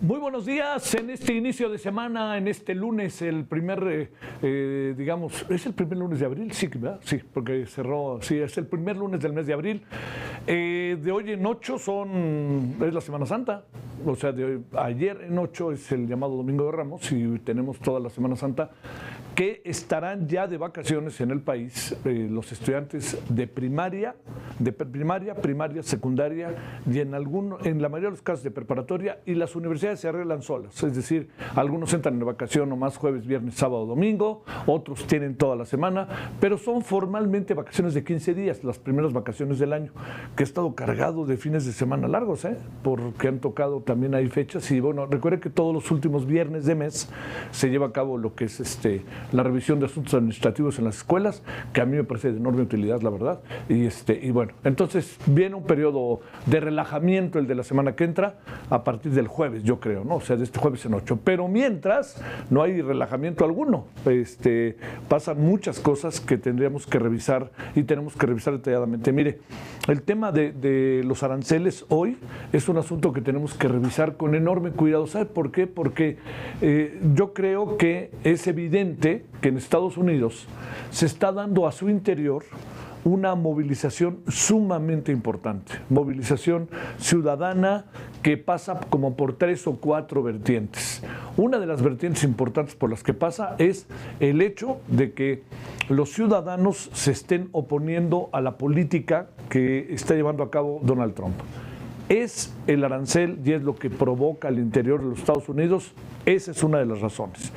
Muy buenos días en este inicio de semana, en este lunes, el primer, digamos, ¿es el primer lunes de abril? Sí, ¿verdad? Sí, porque cerró, sí, es el primer lunes del mes de abril. De hoy en 8 es la Semana Santa, o sea, ayer en 8 es el llamado Domingo de Ramos y tenemos toda la Semana Santa, que estarán ya de vacaciones en el país los estudiantes de primaria, primaria, secundaria y en la mayoría de los casos de preparatoria, y las universidades se arreglan solas, es decir, algunos entran en vacación nomás jueves, viernes, sábado, domingo, otros tienen toda la semana, pero son formalmente vacaciones de 15 días, las primeras vacaciones del año, que ha estado cargado de fines de semana largos, porque han tocado también hay fechas. Y bueno, recuerde que todos los últimos viernes de mes se lleva a cabo lo que es la revisión de asuntos administrativos en las escuelas, que a mí me parece de enorme utilidad, la verdad. Y bueno, entonces viene un periodo de relajamiento, el de la semana que entra, a partir del jueves, yo creo, ¿no? O sea, de este jueves en 8. Pero mientras, no hay relajamiento alguno. Pasan muchas cosas que tendríamos que revisar y tenemos que revisar detalladamente. Mire, el tema de los aranceles hoy es un asunto que tenemos que revisar con enorme cuidado. ¿Sabe por qué? Porque yo creo que es evidente que en Estados Unidos se está dando a su interior una movilización sumamente importante, movilización ciudadana que pasa como por 3 o 4 vertientes. Una de las vertientes importantes por las que pasa es el hecho de que los ciudadanos se estén oponiendo a la política que está llevando a cabo Donald Trump. ¿Es el arancel y es lo que provoca al interior de los Estados Unidos? Esa es una de las razones.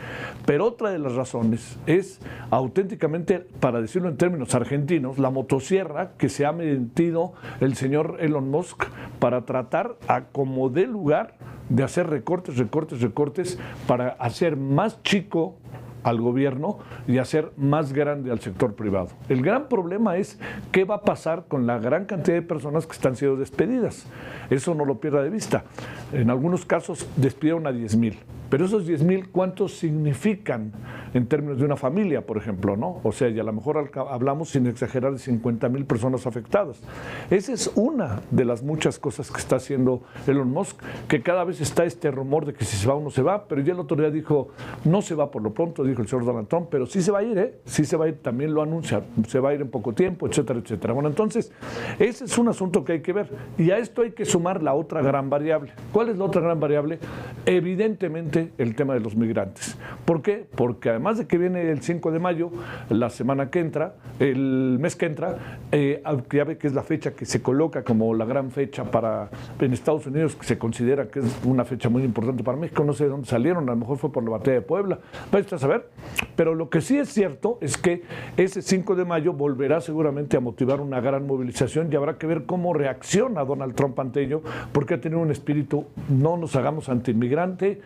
Pero otra de las razones es auténticamente, para decirlo en términos argentinos, la motosierra que se ha metido el señor Elon Musk para tratar a como dé lugar de hacer recortes para hacer más chico al gobierno y hacer más grande al sector privado. El gran problema es qué va a pasar con la gran cantidad de personas que están siendo despedidas. Eso no lo pierda de vista. En algunos casos despidieron a 10,000. Pero esos 10,000, ¿cuántos significan en términos de una familia, por ejemplo, ¿no? O sea, y a lo mejor hablamos, sin exagerar, de 50,000 personas afectadas. Esa es una de las muchas cosas que está haciendo Elon Musk, que cada vez está este rumor de que si se va o no se va, pero ya el otro día dijo, no se va por lo pronto, dijo el señor Donald Trump, pero sí se va a ir, sí se va a ir, también lo anuncia, se va a ir en poco tiempo, etcétera, etcétera. Bueno, entonces, ese es un asunto que hay que ver, y a esto hay que sumar la otra gran variable. ¿Cuál es la otra gran variable? Evidentemente, el tema de los migrantes. ¿Por qué? Porque además de que viene el 5 de mayo, la semana que entra, el mes que entra, ya ve que es la fecha que se coloca como la gran fecha en Estados Unidos, que se considera que es una fecha muy importante para México. No sé de dónde salieron, a lo mejor fue por la batalla de Puebla, vaya a saber. Pero lo que sí es cierto es que ese 5 de mayo volverá seguramente a motivar una gran movilización y habrá que ver cómo reacciona Donald Trump ante ello, porque ha tenido un espíritu, no nos hagamos antiinmigrante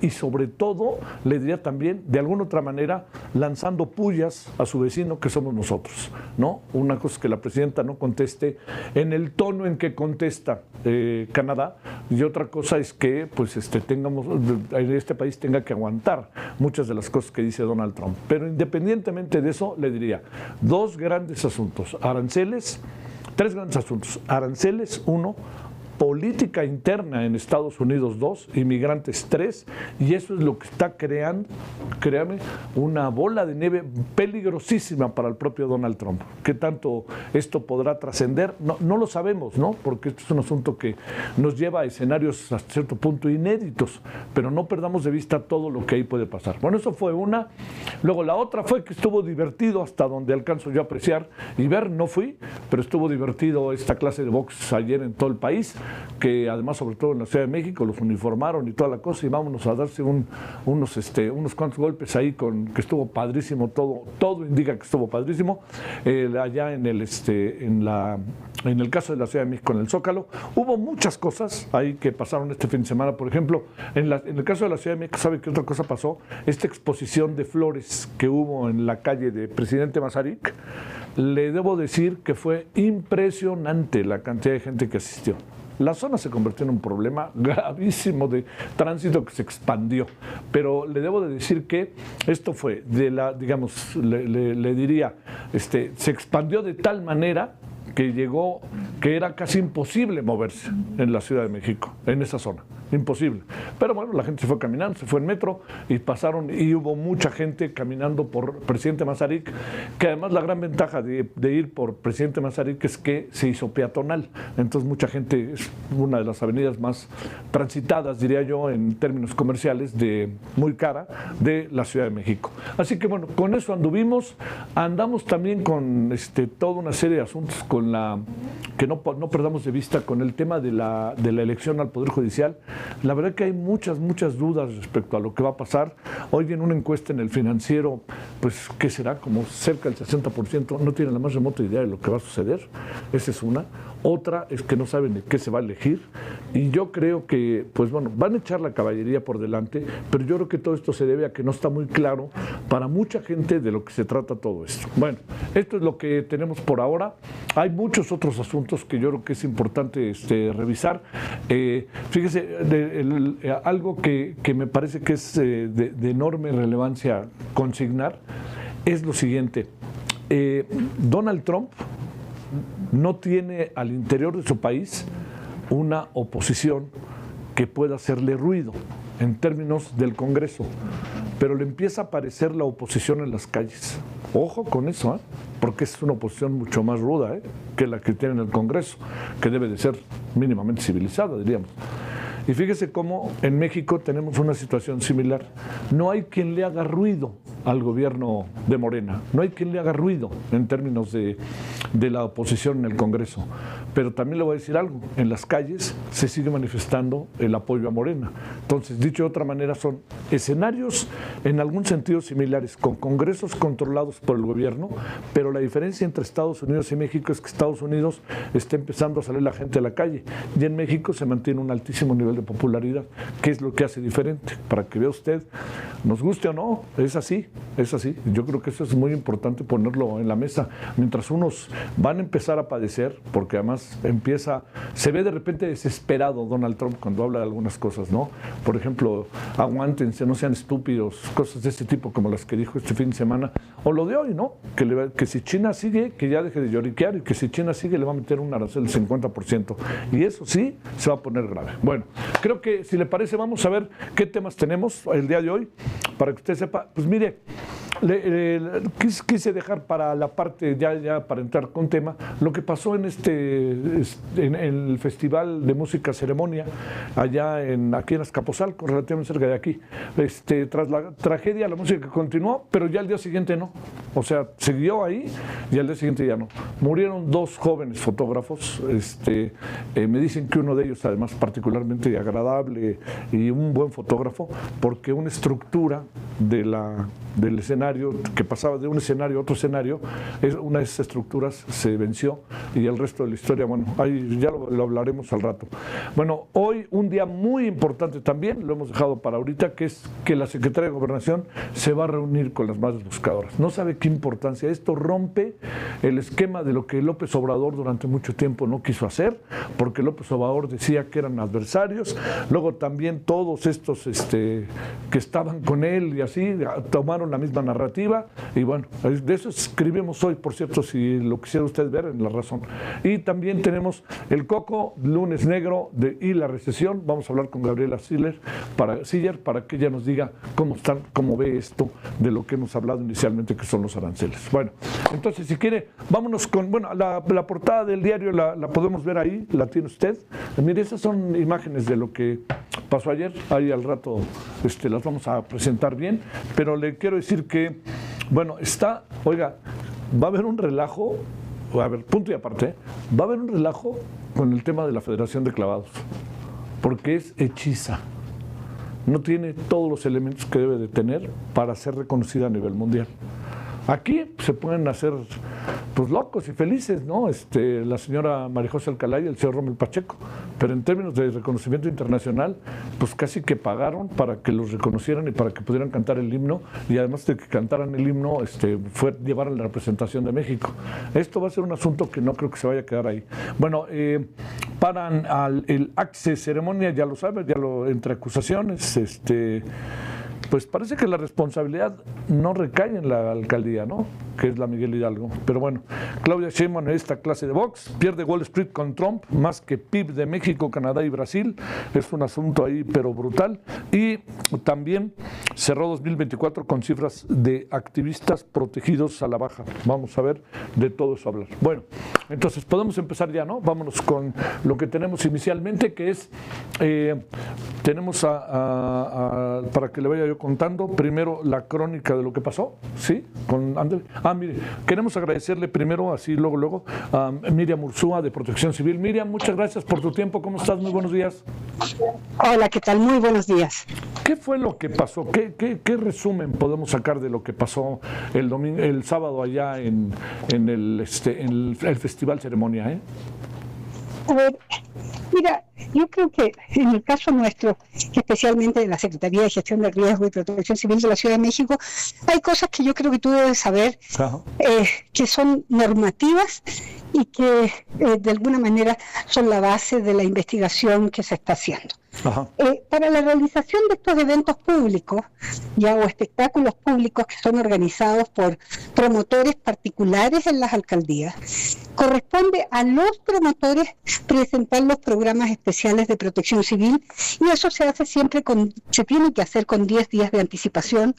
y sobre todo, le diría también, de alguna otra manera, lanzando pullas a su vecino que somos nosotros, ¿no? Una cosa es que la presidenta no conteste en el tono en que contesta Canadá, y otra cosa es que pues este país tenga que aguantar muchas de las cosas que dice Donald Trump. Pero independientemente de eso, le diría, tres grandes asuntos, aranceles, 1, política interna en Estados Unidos, 2, inmigrantes, 3, y eso es lo que está creando, créame, una bola de nieve peligrosísima para el propio Donald Trump. ¿Qué tanto esto podrá trascender? No lo sabemos, ¿no? Porque esto es un asunto que nos lleva a escenarios hasta cierto punto inéditos, pero no perdamos de vista todo lo que ahí puede pasar. Bueno, eso fue una. Luego la otra fue que estuvo divertido hasta donde alcanzo yo a apreciar y ver, no fui, pero estuvo divertido esta clase de box ayer en todo el país, que además, sobre todo en la Ciudad de México, los uniformaron y toda la cosa, y vámonos a darse unos cuantos golpes ahí, que estuvo padrísimo, todo indica que estuvo padrísimo. Allá en el caso de la Ciudad de México, en el Zócalo, hubo muchas cosas ahí que pasaron este fin de semana. Por ejemplo, en el caso de la Ciudad de México, ¿sabe qué otra cosa pasó? Esta exposición de flores que hubo en la calle de Presidente Mazarik, le debo decir que fue impresionante la cantidad de gente que asistió. La zona se convirtió en un problema gravísimo de tránsito que se expandió, pero le debo de decir que esto fue digamos, le diría, se expandió de tal manera que llegó que era casi imposible moverse en la Ciudad de México, en esa zona, imposible. Pero bueno, la gente se fue caminando, se fue en metro y pasaron, y hubo mucha gente caminando por Presidente Mazarik, que además la gran ventaja de ir por Presidente Mazarik es que se hizo peatonal, entonces mucha gente, es una de las avenidas más transitadas, diría yo, en términos comerciales, muy cara, de la Ciudad de México. Así que bueno, con eso andamos también con toda una serie de asuntos que no perdamos de vista con el tema de la elección al Poder Judicial. La verdad que hay muchas dudas respecto a lo que va a pasar. Hoy en una encuesta en el Financiero, pues, ¿qué será? Como cerca del 60% no tienen la más remota idea de lo que va a suceder. Esa es una. Otra es que no saben de qué se va a elegir. Y yo creo que, pues bueno, van a echar la caballería por delante, pero yo creo que todo esto se debe a que no está muy claro para mucha gente de lo que se trata todo esto. Bueno, esto es lo que tenemos por ahora. Hay muchos otros asuntos que yo creo que es importante revisar. Fíjese, algo que me parece que es de enorme relevancia consignar es lo siguiente. Donald Trump no tiene al interior de su país una oposición que pueda hacerle ruido en términos del Congreso, pero le empieza a aparecer la oposición en las calles. Ojo con eso, porque es una oposición mucho más ruda que la que tiene en el Congreso, que debe de ser mínimamente civilizada, diríamos. Y fíjese cómo en México tenemos una situación similar. No hay quien le haga ruido al gobierno de Morena, no hay quien le haga ruido en términos de la oposición en el Congreso. Pero también le voy a decir algo, en las calles se sigue manifestando el apoyo a Morena. Entonces, dicho de otra manera, son escenarios en algún sentido similares, con congresos controlados por el gobierno, pero la diferencia entre Estados Unidos y México es que Estados Unidos está empezando a salir la gente a la calle, y en México se mantiene un altísimo nivel de popularidad. ¿Qué es lo que hace diferente? Para que vea usted, nos guste o no, es así, es así. Yo creo que eso es muy importante ponerlo en la mesa. Mientras unos van a empezar a padecer, porque además se ve de repente desesperado Donald Trump cuando habla de algunas cosas, ¿no? Por ejemplo, aguántense, no sean estúpidos, cosas de este tipo como las que dijo este fin de semana, o lo de hoy, ¿no? Que si China sigue, que ya deje de lloriquear, y que si China sigue le va a meter un arancel del 50%, y eso sí se va a poner grave. Bueno, creo que si le parece vamos a ver qué temas tenemos el día de hoy, para que usted sepa. Pues mire, quise dejar para la parte, ya para entrar con tema, lo que pasó en el Festival de Música Ceremonia, allá aquí en Azcapotzalco, relativamente cerca de aquí. Tras la tragedia, la música continuó, pero ya al día siguiente no. O sea, siguió ahí y al día siguiente ya no. Murieron 2 jóvenes fotógrafos. Me dicen que uno de ellos, además, particularmente agradable y un buen fotógrafo, porque una estructura del escenario, que pasaba de un escenario a otro escenario, una de esas estructuras se venció, y el resto de la historia, bueno, ahí ya lo hablaremos al rato. Bueno, hoy un día muy importante también, lo hemos dejado para ahorita, que es que la Secretaría de Gobernación se va a reunir con las madres buscadoras. No sabe qué importancia. Esto rompe el esquema de lo que López Obrador durante mucho tiempo no quiso hacer, porque López Obrador decía que eran adversarios. Luego también todos estos que estaban con él y así tomaron la misma narrativa, y bueno, de eso escribimos hoy, por cierto, si lo quisiera usted ver en La Razón. Y también tenemos el Coco, Lunes Negro y la recesión. Vamos a hablar con Gabriela Siller para que ella nos diga cómo ve esto de lo que hemos hablado inicialmente, que son los aranceles. Bueno, entonces si quiere, vámonos con, la portada del diario la podemos ver ahí, la tiene usted. Mire, esas son imágenes de lo que pasó ayer, ahí al rato las vamos a presentar bien, pero le quiero decir que, bueno, oiga, va a haber un relajo, a ver, punto y aparte, va a haber un relajo con el tema de la Federación de Clavados, porque es hechiza. No tiene todos los elementos que debe de tener para ser reconocida a nivel mundial. Aquí se pueden hacer pues locos y felices, ¿no? La señora María José Alcalá y el señor Rommel Pacheco, pero en términos de reconocimiento internacional, pues casi que pagaron para que los reconocieran y para que pudieran cantar el himno, y además de que cantaran el himno, llevaran la representación de México. Esto va a ser un asunto que no creo que se vaya a quedar ahí. Bueno, paran el acce ceremonia, ya lo saben, entre acusaciones, pues parece que la responsabilidad no recae en la alcaldía, ¿no? Que es la Miguel Hidalgo. Pero bueno, Claudia Sheinbaum en esta clase de box pierde Wall Street con Trump, más que PIB de México, Canadá y Brasil. Es un asunto ahí, pero brutal. Y también cerró 2024 con cifras de activistas protegidos a la baja. Vamos a ver de todo eso hablar. Bueno, entonces podemos empezar ya, ¿no? Vámonos con lo que tenemos inicialmente, que es, tenemos para que le vaya yo contando, primero la crónica de lo que pasó, ¿sí? Con Andrés. Mire, queremos agradecerle primero, así luego, a Miriam Ursúa de Protección Civil. Miriam, muchas gracias por tu tiempo. ¿Cómo estás? Muy buenos días. Hola, ¿qué tal? Muy buenos días. ¿Qué fue lo que pasó? ¿Qué resumen podemos sacar de lo que pasó el sábado allá en el Festival Ceremonia? A ver, mira, yo creo que en el caso nuestro, especialmente de la Secretaría de Gestión de Riesgo y Protección Civil de la Ciudad de México, hay cosas que yo creo que tú debes saber, que son normativas y que de alguna manera son la base de la investigación que se está haciendo. Para la realización de estos eventos públicos o espectáculos públicos que son organizados por promotores particulares en las alcaldías, corresponde a los promotores presentar los programas especiales de protección civil, y eso se hace siempre se tiene que hacer con 10 días de anticipación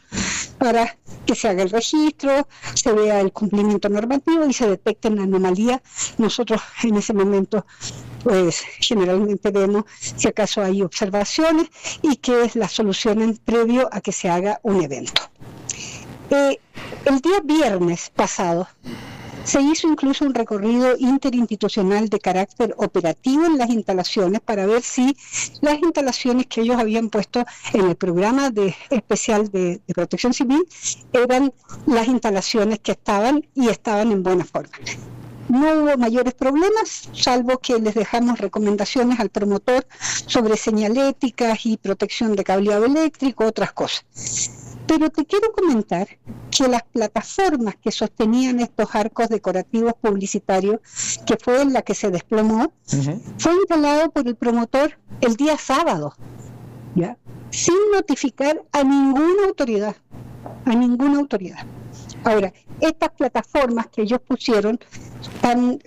para que se haga el registro, se vea el cumplimiento normativo y se detecten anomalías. Nosotros en ese momento pues generalmente vemos si acaso hay observaciones y que las solucionen previo a que se haga un evento. El día viernes pasado se hizo incluso un recorrido interinstitucional de carácter operativo en las instalaciones para ver si las instalaciones que ellos habían puesto en el programa especial de protección civil eran las instalaciones que estaban en buena forma. No hubo mayores problemas, salvo que les dejamos recomendaciones al promotor sobre señaléticas y protección de cableado eléctrico, otras cosas. Pero te quiero comentar que las plataformas que sostenían estos arcos decorativos publicitarios, que fue en la que se desplomó, fue instalado por el promotor el día sábado, ¿ya? Sin notificar a ninguna autoridad, Ahora, estas plataformas que ellos pusieron están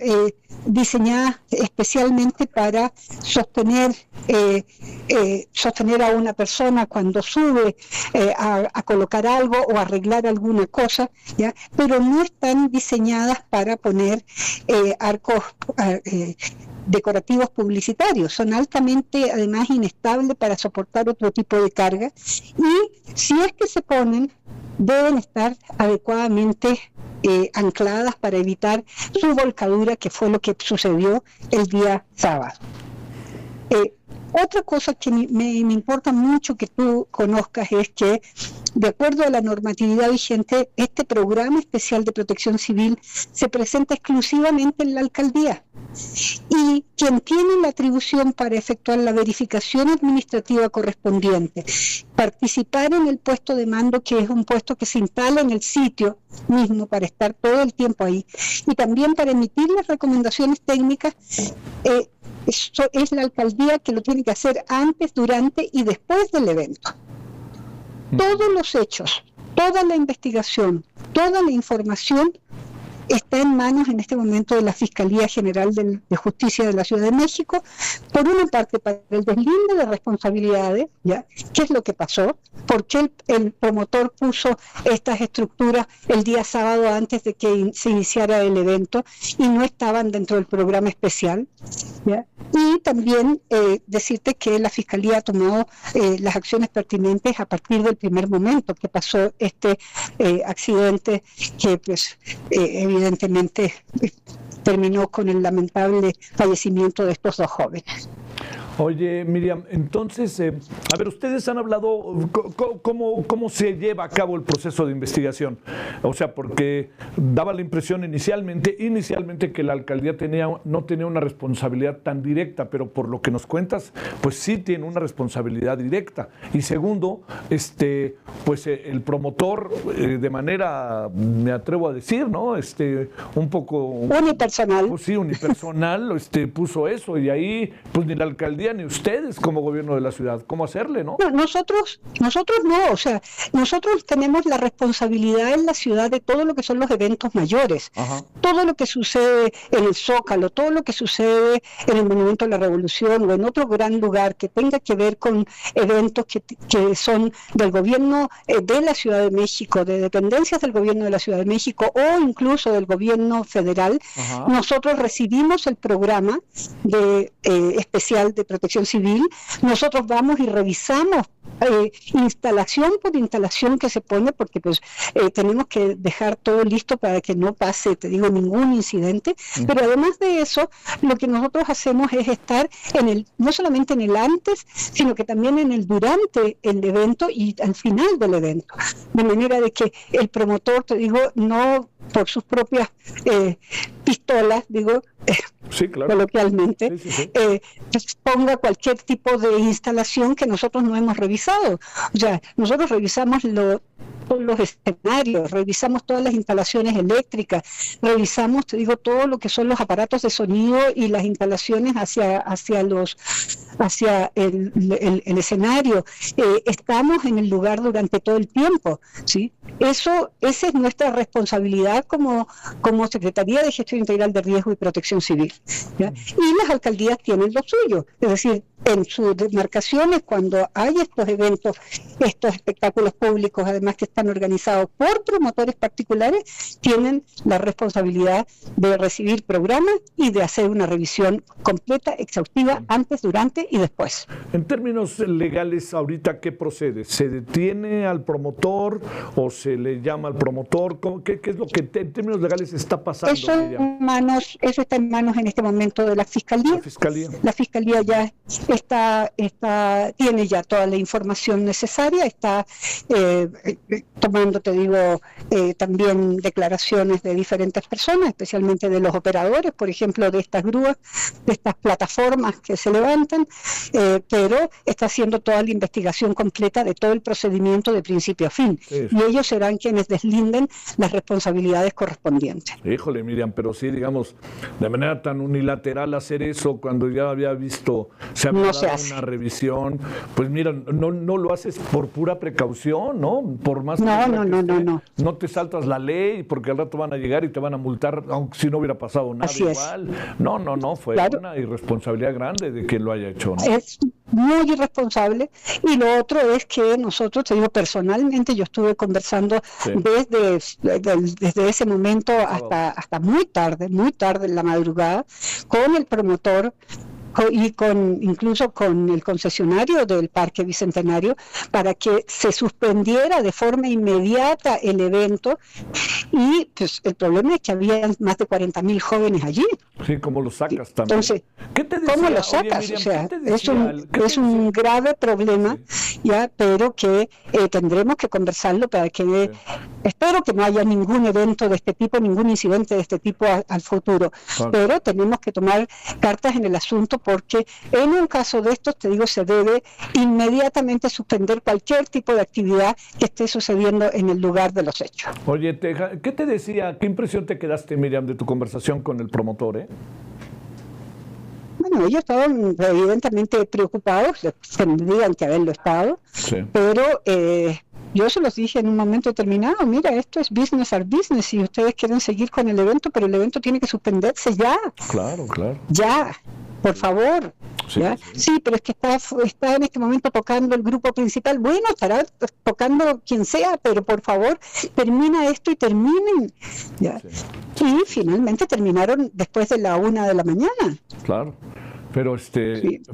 diseñadas especialmente para sostener a una persona cuando sube a colocar algo o arreglar alguna cosa, ¿ya? Pero no están diseñadas para poner arcos decorativos publicitarios. Son altamente, además, inestables para soportar otro tipo de carga, y si es que se ponen, deben estar adecuadamente ancladas para evitar su volcadura, que fue lo que sucedió el día sábado. Otra cosa que me importa mucho que tú conozcas es que, de acuerdo a la normatividad vigente, este programa especial de protección civil se presenta exclusivamente en la alcaldía, y quien tiene la atribución para efectuar la verificación administrativa correspondiente, participar en el puesto de mando, que es un puesto que se instala en el sitio mismo para estar todo el tiempo ahí, y también para emitir las recomendaciones técnicas, eso es la alcaldía que lo tiene que hacer antes, durante y después del evento. Todos los hechos, toda la investigación, toda la información está en manos en este momento de la Fiscalía General de Justicia de la Ciudad de México, por una parte para el deslinde de responsabilidades, ¿ya? ¿Qué es lo que pasó? ¿Por qué el promotor puso estas estructuras el día sábado antes de que se iniciara el evento y no estaban dentro del programa especial? ¿Ya? Y también decirte que la Fiscalía ha tomado las acciones pertinentes a partir del primer momento que pasó este accidente, que pues evidentemente terminó con el lamentable fallecimiento de estos dos jóvenes. Oye, Miriam, entonces, a ver, ustedes han hablado cómo se lleva a cabo el proceso de investigación. O sea, porque daba la impresión inicialmente que la alcaldía no tenía una responsabilidad tan directa, pero por lo que nos cuentas, pues sí tiene una responsabilidad directa. Y segundo, pues el promotor, de manera, me atrevo a decir, ¿no? Un poco... Unipersonal. Pues sí, unipersonal, puso eso, y ahí, pues ni la alcaldía ni ustedes como gobierno de la ciudad, ¿cómo hacerle, no? No, nosotros no, o sea, nosotros tenemos la responsabilidad en la ciudad de todo lo que son los eventos mayores, Ajá. todo lo que sucede en el Zócalo, todo lo que sucede en el Monumento a la Revolución o en otro gran lugar que tenga que ver con eventos que son del gobierno de la Ciudad de México, de dependencias del gobierno de la Ciudad de México o incluso del gobierno federal. Ajá. Nosotros recibimos el programa especial de protección civil, nosotros vamos y revisamos instalación por instalación que se pone, porque pues tenemos que dejar todo listo para que no pase, te digo, ningún incidente, pero además de eso, lo que nosotros hacemos es estar no solamente en el antes, sino que también en el durante el evento y al final del evento, de manera de que el promotor, te digo, no por sus propias pistolas, digo, sí, claro, coloquialmente, ponga cualquier tipo de instalación que nosotros no hemos revisado. O sea, nosotros revisamos todos los escenarios, revisamos todas las instalaciones eléctricas, revisamos, te digo, todo lo que son los aparatos de sonido y las instalaciones hacia el escenario. Estamos en el lugar durante todo el tiempo, ¿sí? Esa es nuestra responsabilidad como Secretaría de Gestión Integral de Riesgo y Protección Civil, ¿ya? Y las alcaldías tienen lo suyo, es decir, en sus demarcaciones, cuando hay estos eventos, estos espectáculos públicos, además que están organizados por promotores particulares, tienen la responsabilidad de recibir programas y de hacer una revisión completa, exhaustiva, antes, durante y después. En términos legales, ahorita, ¿qué procede? ¿Se detiene al promotor o se le llama al promotor? ¿Qué es lo que en términos legales está pasando? Eso está en manos en este momento de la Fiscalía. La Fiscalía ya tiene ya toda la información necesaria, está tomando, te digo, también declaraciones de diferentes personas, especialmente de los operadores, por ejemplo, de estas grúas, de estas plataformas que se levantan, pero está haciendo toda la investigación completa de todo el procedimiento de principio a fin. Sí. Y ellos serán quienes deslinden las responsabilidades correspondientes. Híjole, Miriam, pero sí, digamos, de manera tan unilateral hacer eso cuando ya había visto, se había dado una revisión, pues mira, no lo haces por pura precaución, ¿no? Por más no te saltas la ley porque al rato van a llegar y te van a multar, aunque si no hubiera pasado nada. Así igual. No, fue una irresponsabilidad grande de quien lo haya hecho, ¿no? Es muy irresponsable. Y lo otro es que nosotros, te digo, personalmente, yo estuve conversando desde ese momento hasta muy tarde en la madrugada, con el promotor y incluso con el concesionario del Parque Bicentenario, para que se suspendiera de forma inmediata el evento. Y pues el problema es que había más de 40,000 jóvenes allí. Sí, ¿cómo lo sacas también? Entonces, ¿qué te decía? ¿cómo lo sacas? Oye, Miriam, o sea, es un grave problema, ya, pero que tendremos que conversarlo para que espero que no haya ningún evento de este tipo, ningún incidente de este tipo al futuro. Claro. Pero tenemos que tomar cartas en el asunto, porque en un caso de estos, te digo, se debe inmediatamente suspender cualquier tipo de actividad que esté sucediendo en el lugar de los hechos. Oye, ¿qué te decía, qué impresión te quedaste, Miriam, de tu conversación con el promotor, Bueno, ellos estaban evidentemente preocupados, tendrían que haberlo estado, pero yo se los dije en un momento determinado: mira, esto es business are business, y ustedes quieren seguir con el evento, pero el evento tiene que suspenderse ya. Claro. Ya, por favor. Sí, pero es que está en este momento tocando el grupo principal. Bueno, estará tocando quien sea, pero por favor, termina esto y terminen. ¿Ya? Sí. Y finalmente terminaron después de la 1 de la mañana. Claro. Pero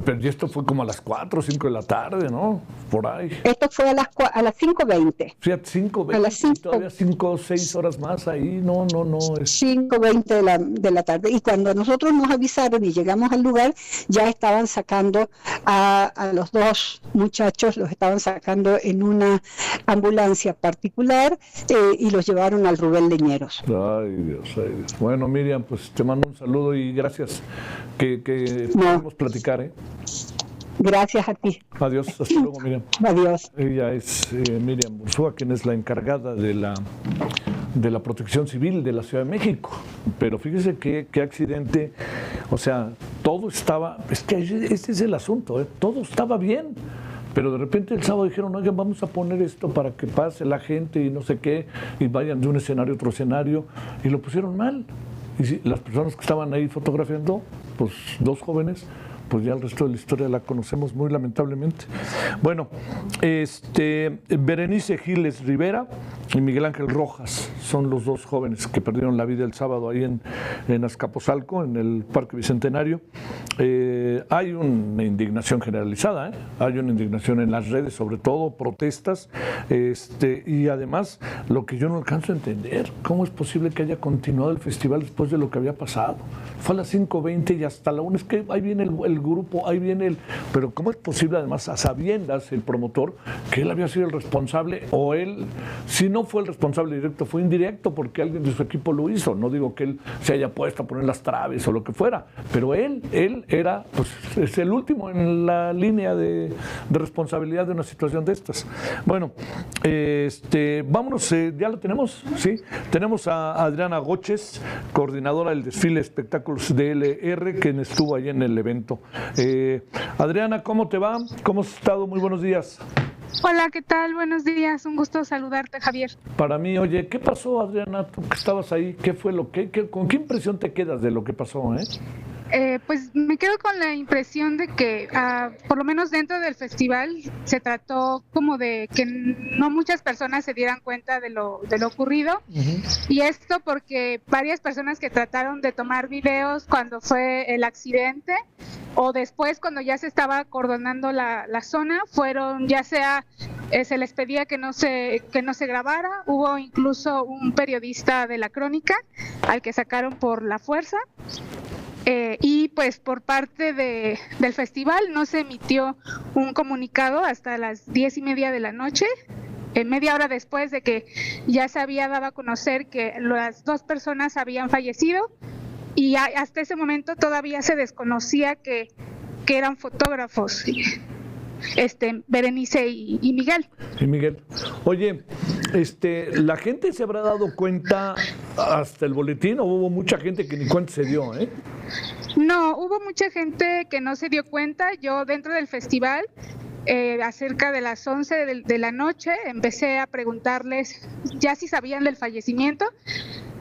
pero esto fue como a las 4 o 5 de la tarde, ¿no? Por ahí. Esto fue a las 5:20. Sí, a 5:20. A las 5. Todavía 5 o 6 horas más ahí. No. 5:20 de la tarde. Y cuando nosotros nos avisaron y llegamos al lugar, ya estaban sacando a los dos muchachos, los estaban sacando en una ambulancia particular y los llevaron al Rubén Leñeros. Ay, Dios. Bueno, Miriam, pues te mando un saludo y gracias que podemos platicar, Gracias a ti. Adiós, hasta luego, Miriam. Adiós. Ella es Miriam Urzúa, quien es la encargada de la Protección Civil de la Ciudad de México. Pero fíjese qué accidente, o sea, todo estaba, es que este es el asunto, todo estaba bien. Pero de repente el sábado dijeron, oigan, vamos a poner esto para que pase la gente y no sé qué, y vayan de un escenario a otro escenario, y lo pusieron mal. Y si, las personas que estaban ahí fotografiando, pues 2 jóvenes, pues ya el resto de la historia la conocemos muy lamentablemente. Bueno, Berenice Giles Rivera y Miguel Ángel Rojas son los 2 jóvenes que perdieron la vida el sábado ahí en Azcapotzalco, en el Parque Bicentenario. Hay una indignación generalizada, hay una indignación en las redes, sobre todo protestas, y además lo que yo no alcanzo a entender, ¿cómo es posible que haya continuado el festival después de lo que había pasado? Fue a las 5:20 y hasta la 1, es que ahí viene el grupo, ahí viene pero ¿cómo es posible además a sabiendas el promotor que él había sido el responsable, o él, si no fue el responsable directo, fue indirecto porque alguien de su equipo lo hizo? No digo que él se haya puesto a poner las traves o lo que fuera, pero él era, pues, es el último en la línea de responsabilidad de una situación de estas. Bueno, vámonos, ¿ya lo tenemos? Sí, tenemos a Adriana Goches, coordinadora del desfile espectáculos de LR, quien estuvo ahí en el evento. Adriana, ¿cómo te va? ¿Cómo has estado? Muy buenos días. Hola, ¿qué tal? Buenos días, un gusto saludarte, Javier. Para mí, oye, ¿qué pasó, Adriana? Tú que estabas ahí, ¿qué fue con qué impresión te quedas de lo que pasó, Pues me quedo con la impresión de que, por lo menos dentro del festival, se trató como de que no muchas personas se dieran cuenta de lo ocurrido. Uh-huh. Y esto porque varias personas que trataron de tomar videos cuando fue el accidente o después cuando ya se estaba acordonando la zona, fueron, ya sea se les pedía que no se grabara. Hubo incluso un periodista de La Crónica al que sacaron por la fuerza. Y pues por parte del festival no se emitió un comunicado hasta las 10:30 de la noche, media hora después de que ya se había dado a conocer que las 2 personas habían fallecido, y hasta ese momento todavía se desconocía que eran fotógrafos, Berenice y Miguel. Y Miguel. Oye, ¿la gente se habrá dado cuenta hasta el boletín o hubo mucha gente que ni cuenta se dio, No, hubo mucha gente que no se dio cuenta. Yo dentro del festival, acerca de las 11 de la noche, empecé a preguntarles ya si sabían del fallecimiento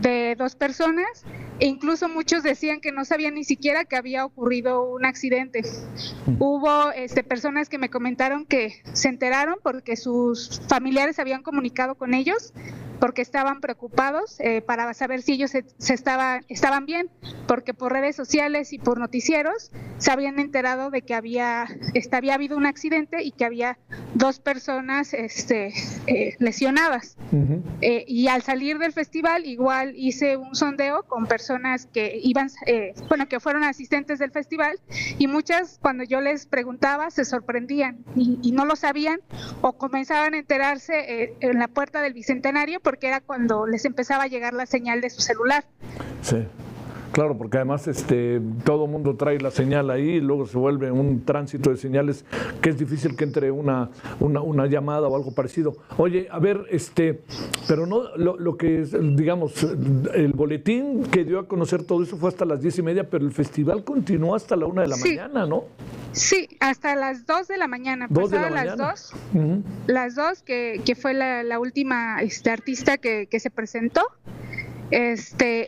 de 2 personas, e incluso muchos decían que no sabían ni siquiera que había ocurrido un accidente. Hubo personas que me comentaron que se enteraron porque sus familiares habían comunicado con ellos porque estaban preocupados para saber si ellos estaban bien, porque por redes sociales y por noticieros se habían enterado de que había habido un accidente y que había 2 personas lesionadas. Uh-huh. Y al salir del festival igual hice un sondeo con personas que que fueron asistentes del festival, y muchas, cuando yo les preguntaba, se sorprendían y no lo sabían, o comenzaban a enterarse en la puerta del Bicentenario, porque era cuando les empezaba a llegar la señal de su celular. Sí. Claro, porque además todo mundo trae la señal ahí y luego se vuelve un tránsito de señales que es difícil que entre una llamada o algo parecido. Oye, a ver, pero no lo que es, digamos, el boletín que dio a conocer todo eso fue hasta las 10:30, pero el festival continuó hasta la 1 de la mañana, ¿no? Sí, hasta las 2 de la mañana. Pasadas las 2, uh-huh. Las 2 que fue la última artista que se presentó.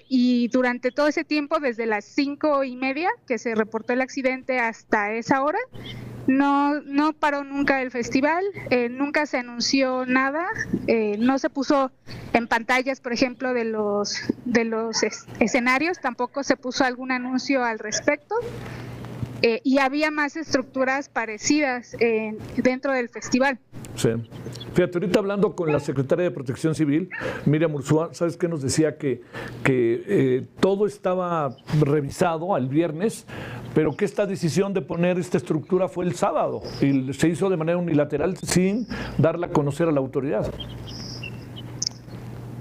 Y durante todo ese tiempo, desde las 5:30 que se reportó el accidente hasta esa hora, no paró nunca el festival, nunca se anunció nada, no se puso en pantallas, por ejemplo, de los escenarios, tampoco se puso algún anuncio al respecto. Y había más estructuras parecidas dentro del festival. Sí. Fíjate, ahorita hablando con la secretaria de Protección Civil, Miriam Urzúa, ¿sabes qué nos decía? Que todo estaba revisado al viernes, pero que esta decisión de poner esta estructura fue el sábado y se hizo de manera unilateral sin darla a conocer a la autoridad.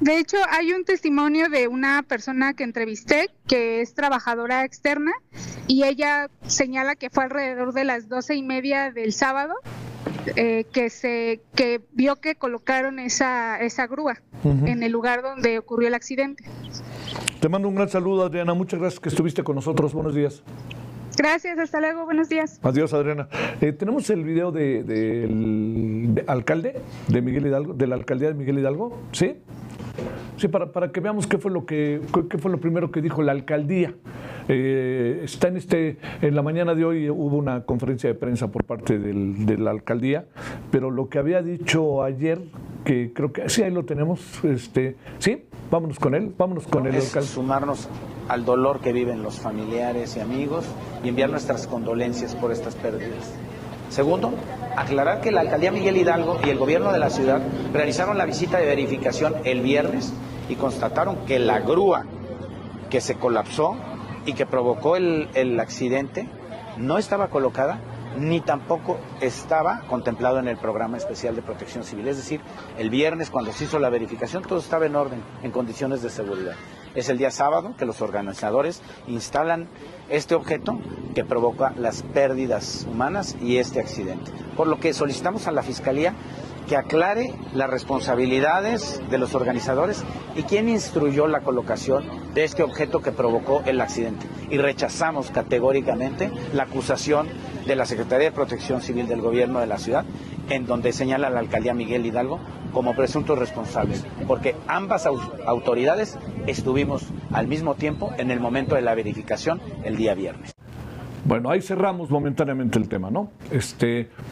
De hecho, hay un testimonio de una persona que entrevisté, que es trabajadora externa, y ella señala que fue alrededor de las 12:30 del sábado que vio que colocaron esa grúa en el lugar donde ocurrió el accidente. Te mando un gran saludo, Adriana. Muchas gracias que estuviste con nosotros. Buenos días. Gracias, hasta luego, buenos días. Adiós, Adriana. Tenemos el video del alcalde de Miguel Hidalgo, de la alcaldía de Miguel Hidalgo, ¿sí? Sí, para que veamos qué fue lo primero que dijo la alcaldía. Está en la mañana de hoy hubo una conferencia de prensa por parte de la alcaldía, pero lo que había dicho ayer, que creo que sí, ahí lo tenemos, sí, vámonos con él, el alcalde. Sumarnos al dolor que viven los familiares y amigos y enviar nuestras condolencias por estas pérdidas. Segundo, aclarar que la alcaldía Miguel Hidalgo y el gobierno de la ciudad realizaron la visita de verificación el viernes y constataron que la grúa que se colapsó y que provocó el accidente no estaba colocada ni tampoco estaba contemplado en el programa especial de protección civil. Es decir, el viernes cuando se hizo la verificación todo estaba en orden, en condiciones de seguridad. Es el día sábado que los organizadores instalan este objeto que provoca las pérdidas humanas y este accidente. Por lo que solicitamos a la Fiscalía que aclare las responsabilidades de los organizadores y quién instruyó la colocación de este objeto que provocó el accidente. Y rechazamos categóricamente la acusación de la Secretaría de Protección Civil del Gobierno de la ciudad, en donde señala a la alcaldía Miguel Hidalgo como presuntos responsables, porque ambas autoridades estuvimos al mismo tiempo en el momento de la verificación el día viernes. Bueno, ahí cerramos momentáneamente el tema, ¿no?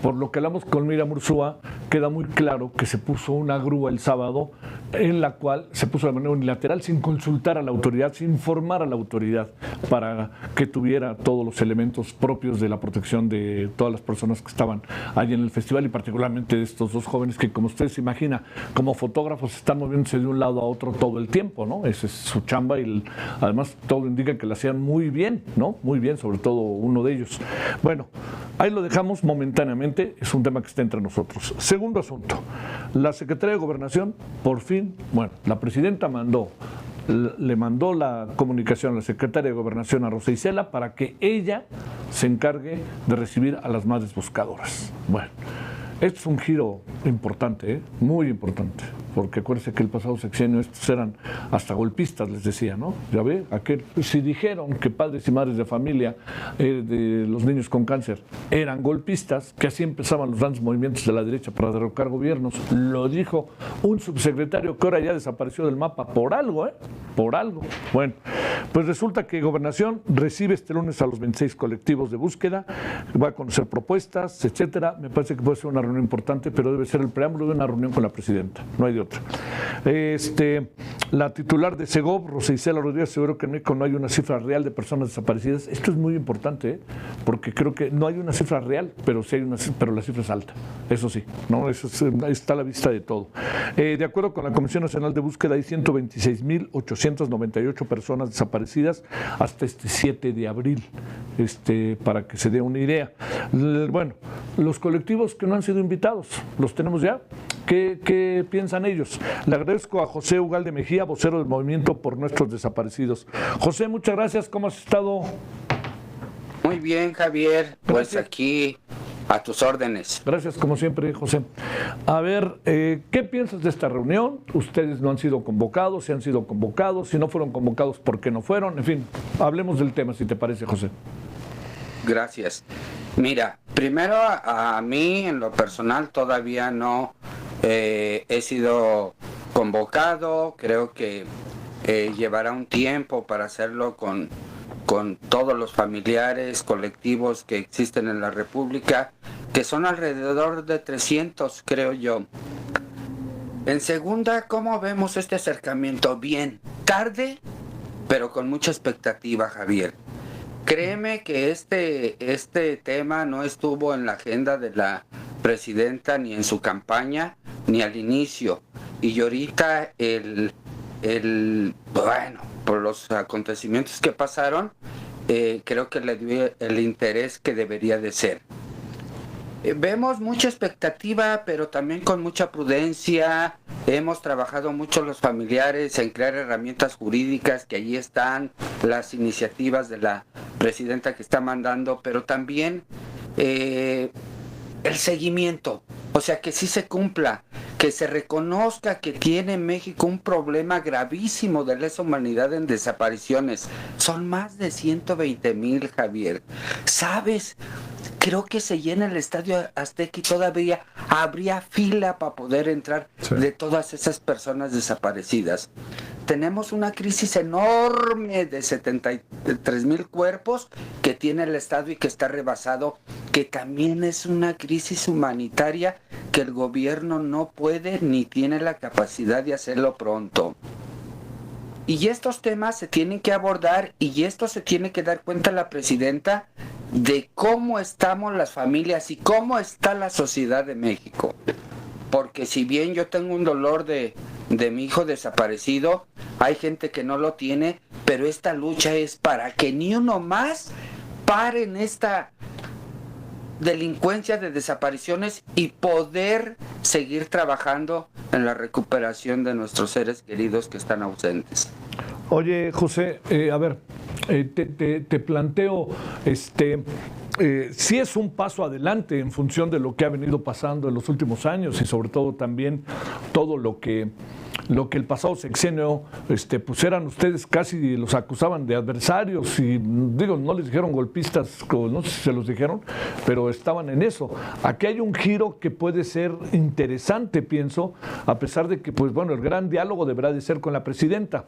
Por lo que hablamos con Miriam Urzúa, queda muy claro que se puso una grúa el sábado en la cual se puso de manera unilateral sin consultar a la autoridad, sin informar a la autoridad para que tuviera todos los elementos propios de la protección de todas las personas que estaban allí en el festival y particularmente de estos dos jóvenes que, como ustedes se imagina, como fotógrafos están moviéndose de un lado a otro todo el tiempo, ¿no? Esa es su chamba y además todo indica que la hacían muy bien, ¿no? Muy bien, sobre todo uno de ellos. Bueno, ahí lo dejamos momentáneamente, es un tema que está entre nosotros. Segundo asunto, la Secretaría de Gobernación, por fin, bueno, la presidenta le mandó la comunicación a la Secretaria de Gobernación, a Rosa Isela, para que ella se encargue de recibir a las madres buscadoras. Bueno, esto es un giro importante, muy importante, porque acuérdense que el pasado sexenio estos eran hasta golpistas, les decía, ¿no? Ya ve, si dijeron que padres y madres de familia de los niños con cáncer eran golpistas, que así empezaban los grandes movimientos de la derecha para derrocar gobiernos, lo dijo un subsecretario que ahora ya desapareció del mapa por algo, por algo. Bueno, pues resulta que Gobernación recibe este lunes a los 26 colectivos de búsqueda, va a conocer propuestas, etcétera. Me parece que puede ser una reunión importante, pero debe ser el preámbulo de una reunión con la presidenta, no hay de otra. La titular de Segov, Rosa Isela Rodríguez, aseguró que en México no hay una cifra real de personas desaparecidas. Esto es muy importante, porque creo que no hay una cifra real, pero sí hay pero la cifra es alta, eso sí, ¿no? Eso está a la vista de todo. De acuerdo con la Comisión Nacional de Búsqueda, hay 126.898 personas desaparecidas hasta este 7 de abril, para que se dé una idea. Bueno, los colectivos que no han sido invitados, ¿los tenemos ya? ¿Qué piensan ellos? Le agradezco a José Ugalde Mejía, vocero del Movimiento por Nuestros Desaparecidos. José, muchas gracias. ¿Cómo has estado? Muy bien, Javier. Pues aquí a tus órdenes. Gracias, como siempre, José. A ver, ¿qué piensas de esta reunión? Ustedes no han sido convocados, se han sido convocados. Si no fueron convocados, ¿por qué no fueron? En fin, hablemos del tema, si te parece, José. Gracias. Mira, primero a mí en lo personal todavía no he sido convocado. Creo que llevará un tiempo para hacerlo con todos los familiares, colectivos que existen en la República, que son alrededor de 300, creo yo. En segunda, ¿cómo vemos este acercamiento? Bien, tarde, pero con mucha expectativa, Javier. Créeme que este tema no estuvo en la agenda de la presidenta ni en su campaña, ni al inicio. Y ahorita bueno, por los acontecimientos que pasaron, creo que le dio el interés que debería de ser. Vemos mucha expectativa, pero también con mucha prudencia. Hemos trabajado mucho los familiares en crear herramientas jurídicas, que allí están las iniciativas de la presidenta que está mandando, pero también el seguimiento, o sea, que sí se cumpla, que se reconozca que tiene México un problema gravísimo de lesa humanidad en desapariciones. Son más de 120,000, Javier. ¿Sabes? Creo que se llena el Estadio Azteca y todavía habría fila para poder entrar de todas esas personas desaparecidas. Tenemos una crisis enorme de 73,000 cuerpos que tiene el Estado y que está rebasado, que también es una crisis humanitaria que el gobierno no puede ni tiene la capacidad de hacerlo pronto. Y estos temas se tienen que abordar y esto se tiene que dar cuenta la presidenta de cómo estamos las familias y cómo está la sociedad de México. Porque si bien yo tengo un dolor de mi hijo desaparecido, hay gente que no lo tiene, pero esta lucha es para que ni uno más pare en esta delincuencia de desapariciones y poder seguir trabajando en la recuperación de nuestros seres queridos que están ausentes. Oye, José, a ver, te planteo, sí es un paso adelante en función de lo que ha venido pasando en los últimos años y sobre todo también todo lo que el pasado sexenio, pues eran ustedes casi, los acusaban de adversarios y digo, no les dijeron golpistas, no sé si se los dijeron, pero estaban en eso. Aquí hay un giro que puede ser interesante, pienso, a pesar de que, pues bueno, el gran diálogo deberá de ser con la presidenta.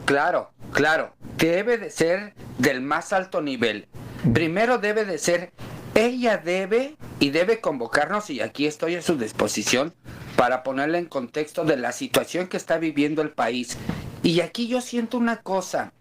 Claro, debe de ser del más alto nivel. Primero debe de ser, ella debe convocarnos y aquí estoy a su disposición para ponerla en contexto de la situación que está viviendo el país. Y aquí yo siento una cosa,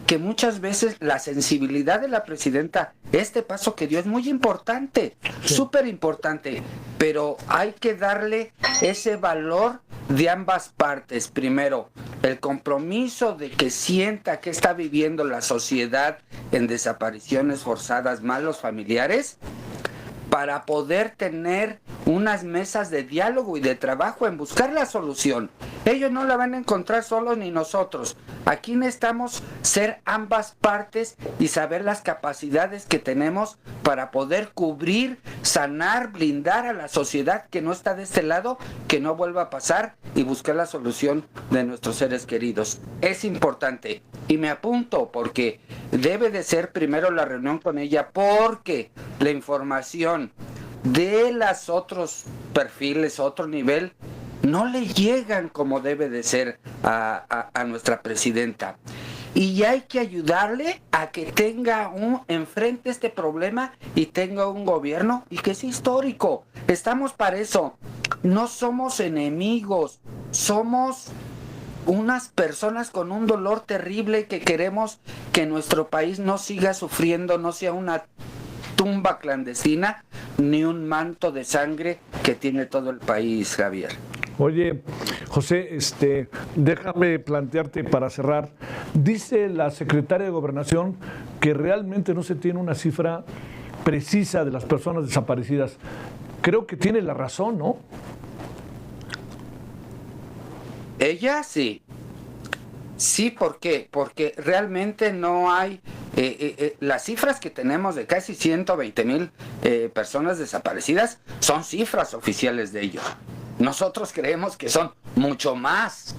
que muchas veces la sensibilidad de la presidenta, este paso que dio es muy importante, súper importante, pero hay que darle ese valor de ambas partes. Primero, el compromiso de que sienta que está viviendo la sociedad en desapariciones forzadas, más los familiares, para poder tener unas mesas de diálogo y de trabajo en buscar la solución. Ellos no la van a encontrar solos ni nosotros. Aquí necesitamos ser ambas partes y saber las capacidades que tenemos para poder cubrir, sanar, blindar a la sociedad que no está de este lado, que no vuelva a pasar y buscar la solución de nuestros seres queridos. Es importante y me apunto porque debe de ser primero la reunión con ella, porque la información de los otros perfiles, otro nivel, no le llegan como debe de ser a nuestra presidenta. Y hay que ayudarle a que tenga enfrente este problema y tenga un gobierno y que sea histórico. Estamos para eso. No somos enemigos, somos unas personas con un dolor terrible que queremos que nuestro país no siga sufriendo, no sea una tumba clandestina ni un manto de sangre que tiene todo el país, Javier. Oye, José, déjame plantearte para cerrar. Dice la secretaria de Gobernación que realmente no se tiene una cifra precisa de las personas desaparecidas. Creo que tiene la razón, ¿no? Ella sí. Sí, ¿por qué? Porque realmente no hay las cifras que tenemos de casi 120,000 personas desaparecidas son cifras oficiales de ellos. Nosotros creemos que son mucho más,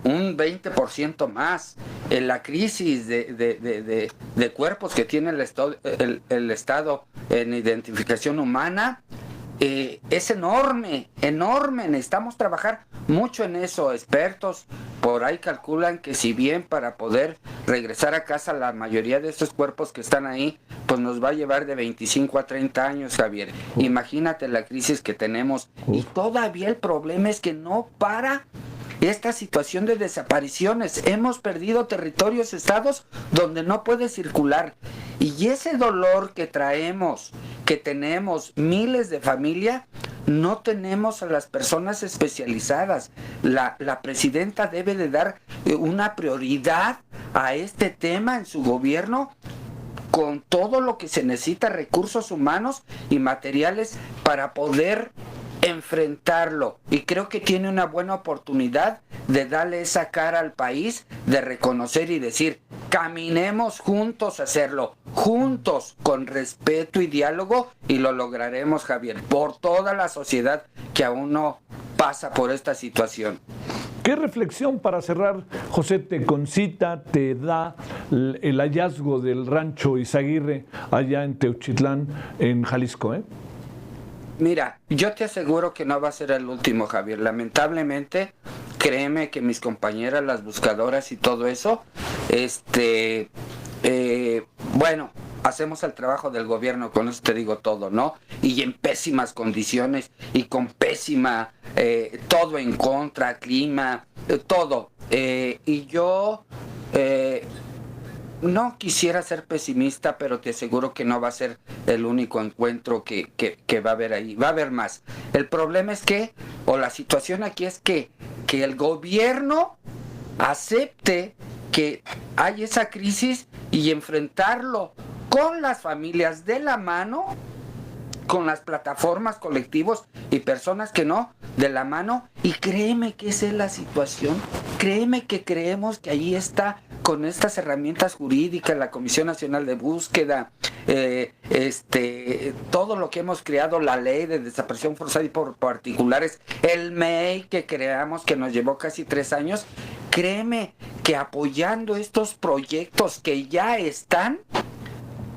un 20% más. En la crisis de cuerpos que tiene el Estado en identificación humana es enorme, necesitamos trabajar mucho en eso. Expertos por ahí calculan que si bien para poder regresar a casa la mayoría de estos cuerpos que están ahí, pues nos va a llevar de 25 a 30 años, Javier. Imagínate la crisis que tenemos y todavía el problema es que no para esta situación de desapariciones. Hemos perdido territorios, estados donde no puede circular. Y ese dolor que traemos, que tenemos miles de familias, no tenemos a las personas especializadas. La presidenta debe de dar una prioridad a este tema en su gobierno, con todo lo que se necesita, recursos humanos y materiales para poder enfrentarlo. Y creo que tiene una buena oportunidad de darle esa cara al país, de reconocer y decir, Caminemos juntos a hacerlo, juntos, con respeto y diálogo, y lo lograremos, Javier, por toda la sociedad que aún no pasa por esta situación. ¿Qué reflexión para cerrar, José, te concita, te da el hallazgo del rancho Izaguirre allá en Teuchitlán, en Jalisco? Mira, yo te aseguro que no va a ser el último, Javier. Lamentablemente, créeme que mis compañeras, las buscadoras y todo eso, bueno, hacemos el trabajo del gobierno, con eso te digo todo, ¿no? Y en pésimas condiciones y con pésima, todo en contra, clima, todo. Y yo no quisiera ser pesimista, pero te aseguro que no va a ser el único encuentro que va a haber ahí. Va a haber más. El problema es que, o la situación aquí es que el gobierno acepte que hay esa crisis y enfrentarlo con las familias de la mano, con las plataformas, colectivos y personas que no, de la mano. Y créeme que esa es la situación. Créeme que creemos que allí está, con estas herramientas jurídicas, la Comisión Nacional de Búsqueda, todo lo que hemos creado, la ley de desaparición forzada y por particulares, el MEI que creamos, que nos llevó casi 3 años. Créeme que apoyando estos proyectos que ya están,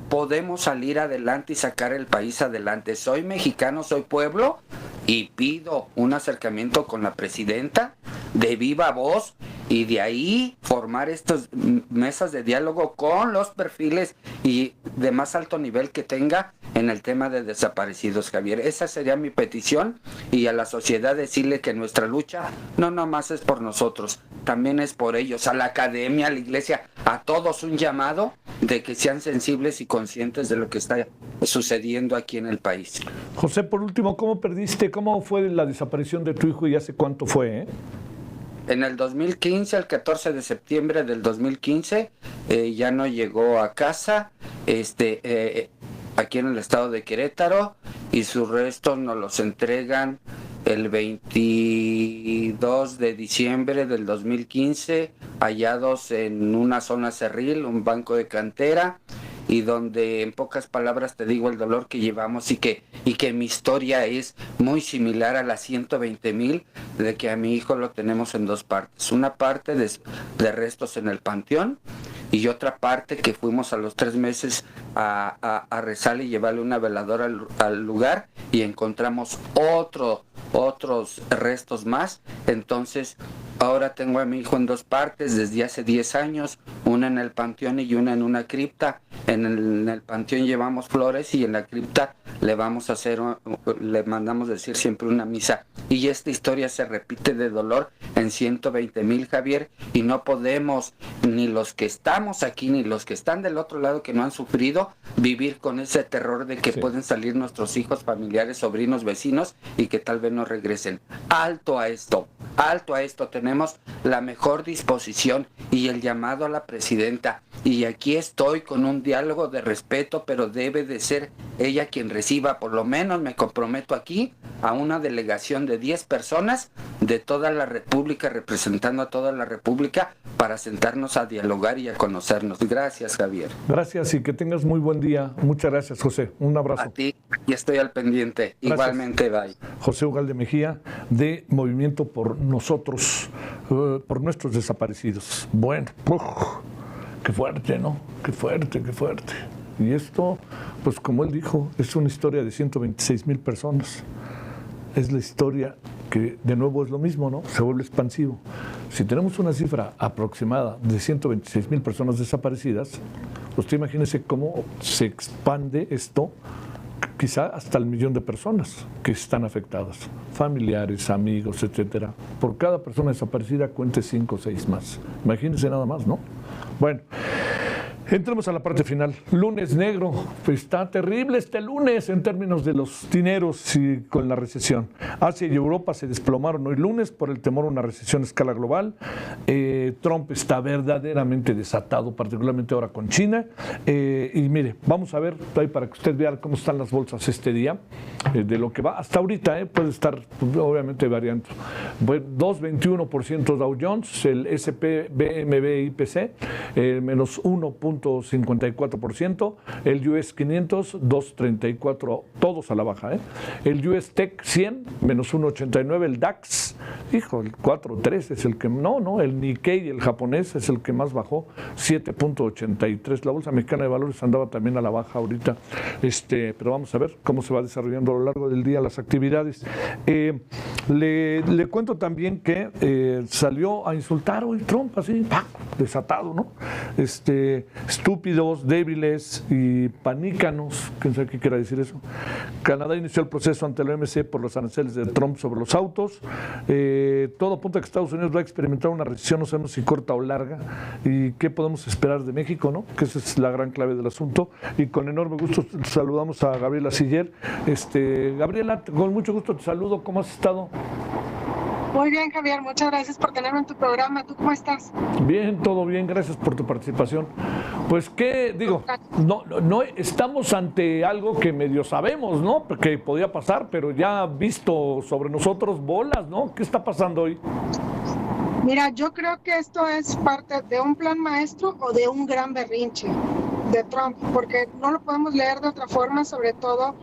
podemos salir adelante y sacar el país adelante. Soy mexicano, soy pueblo, y pido un acercamiento con la presidenta de viva voz, y de ahí formar estas mesas de diálogo con los perfiles y de más alto nivel que tenga en el tema de desaparecidos, Javier. Esa sería mi petición, y a la sociedad decirle que nuestra lucha no nomás es por nosotros, también es por ellos, a la academia, a la iglesia, a todos un llamado de que sean sensibles y conscientes de lo que está sucediendo aquí en el país. José, por último, ¿cómo fue la desaparición de tu hijo y hace cuánto fue? En el 2015, el 14 de septiembre del 2015, ya no llegó a casa, aquí en el estado de Querétaro, y sus restos nos los entregan el 22 de diciembre del 2015, hallados en una zona cerril, un banco de cantera, y donde, en pocas palabras, te digo el dolor que llevamos, y que mi historia es muy similar a las 120,000, de que a mi hijo lo tenemos en 2 partes. Una parte de restos en el panteón, y otra parte que fuimos a los 3 meses a rezarle y llevarle una veladora al lugar, y encontramos otros restos más. Entonces, ahora tengo a mi hijo en 2 partes desde hace 10 años, una en el panteón y una en una cripta. En el panteón llevamos flores, y en la cripta le mandamos decir siempre una misa. Y esta historia se repite de dolor en 120,000, Javier, y no podemos, ni los que estamos aquí, ni los que están del otro lado que no han sufrido, vivir con ese terror de que pueden salir nuestros hijos, familiares, sobrinos, vecinos, y que tal vez no regresen. Alto a esto, tenemos la mejor disposición y el llamado a la presidenta, y aquí estoy con un diálogo de respeto, pero debe de ser ella quien reciba, por lo menos me comprometo aquí, a una delegación de 10 personas de toda la República, representando a toda la República, para sentarnos a dialogar y a conocernos. Gracias, Javier. Gracias, y que tengas muy buen día. Muchas gracias, José. Un abrazo. A ti, y estoy al pendiente. Gracias. Igualmente, bye. José Ugalde Mejía, de Movimiento por Nosotros, por nuestros desaparecidos. Bueno, qué fuerte, ¿no? Qué fuerte. Y esto, pues como él dijo, es una historia de 126,000 personas. Es la historia que, de nuevo, es lo mismo, ¿no? Se vuelve expansivo. Si tenemos una cifra aproximada de 126,000 personas desaparecidas, usted imagínese cómo se expande esto, quizá hasta el 1,000,000 de personas que están afectadas, familiares, amigos, etcétera. Por cada persona desaparecida cuente 5 o 6 más. Imagínense nada más, ¿no? Bueno, entremos a la parte final. Lunes negro, pues está terrible este lunes en términos de los dineros y con la recesión. Asia y Europa se desplomaron hoy lunes por el temor a una recesión a escala global. Trump está verdaderamente desatado, particularmente ahora con China. Y mire, vamos a ver ahí para que usted vea cómo están las bolsas este día, de lo que va hasta ahorita, puede estar obviamente variando. 2,21% Dow Jones, el S&P BMV IPC, menos 1,54%, el US 500, 2,34%, todos a la baja. El US Tech 100, menos 1,89%, el DAX, hijo, el 4,3 es el que, no, el Nikkei, el japonés, es el que más bajó, 7,83%. La bolsa mexicana de valores andaba también a la baja ahorita, pero vamos a ver cómo se va desarrollando a lo largo del día las actividades. Le cuento también que salió a insultar hoy Trump, así, desatado, ¿no? Estúpidos, débiles y panícanos, quién sabe qué quiera decir eso. Canadá inició el proceso ante la OMC por los aranceles de Trump sobre los autos. Todo apunta a que Estados Unidos va a experimentar una recesión, no sabemos si corta o larga, y qué podemos esperar de México, ¿no? Que esa es la gran clave del asunto. Y con enorme gusto saludamos a Gabriela Siller. Gabriela, con mucho gusto te saludo, ¿cómo has estado? Muy bien, Javier, muchas gracias por tenerme en tu programa. ¿Tú cómo estás? Bien, todo bien, gracias por tu participación. Pues qué, digo, no estamos ante algo que medio sabemos, ¿no? Que podía pasar, pero ya visto sobre nosotros bolas, ¿no? ¿Qué está pasando hoy? Mira, yo creo que esto es parte de un plan maestro o de un gran berrinche de Trump, porque no lo podemos leer de otra forma, sobre todo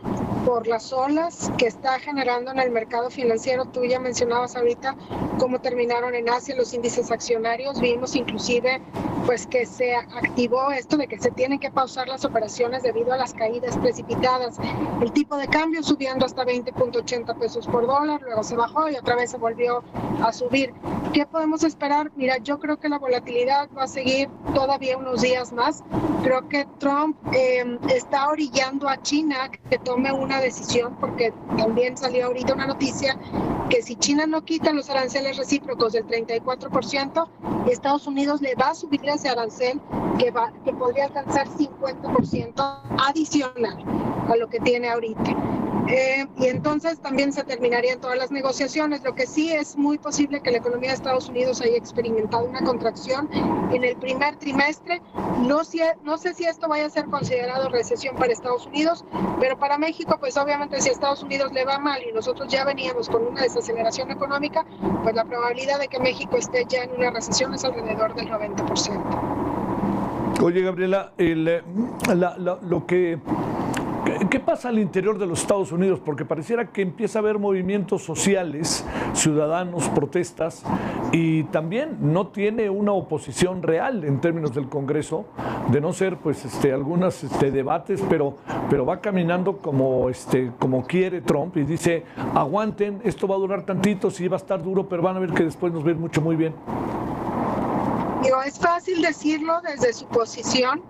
por las olas que está generando en el mercado financiero. Tú ya mencionabas ahorita cómo terminaron en Asia los índices accionarios. Vimos inclusive pues que se activó esto de que se tienen que pausar las operaciones debido a las caídas precipitadas. El tipo de cambio subiendo hasta 20.80 pesos por dólar, luego se bajó y otra vez se volvió a subir. ¿Qué podemos esperar? Mira, yo creo que la volatilidad va a seguir todavía unos días más. Creo que Trump está orillando a China que tome una decisión, porque también salió ahorita una noticia que si China no quita los aranceles recíprocos del 34%, Estados Unidos le va a subir ese arancel que podría alcanzar 50% adicional a lo que tiene ahorita. Y entonces también se terminarían todas las negociaciones. Lo que sí es muy posible que la economía de Estados Unidos haya experimentado una contracción en el primer trimestre. No sé si esto vaya a ser considerado recesión para Estados Unidos, pero para México, pues obviamente si a Estados Unidos le va mal y nosotros ya veníamos con una desaceleración económica, pues la probabilidad de que México esté ya en una recesión es alrededor del 90%. Oye, Gabriela, ¿qué pasa al interior de los Estados Unidos? Porque pareciera que empieza a haber movimientos sociales, ciudadanos, protestas, y también no tiene una oposición real en términos del Congreso, de no ser pues algunos debates, pero va caminando como quiere Trump y dice, aguanten, esto va a durar tantito, sí va a estar duro, pero van a ver que después nos va a ir muy bien. Es fácil decirlo desde su posición.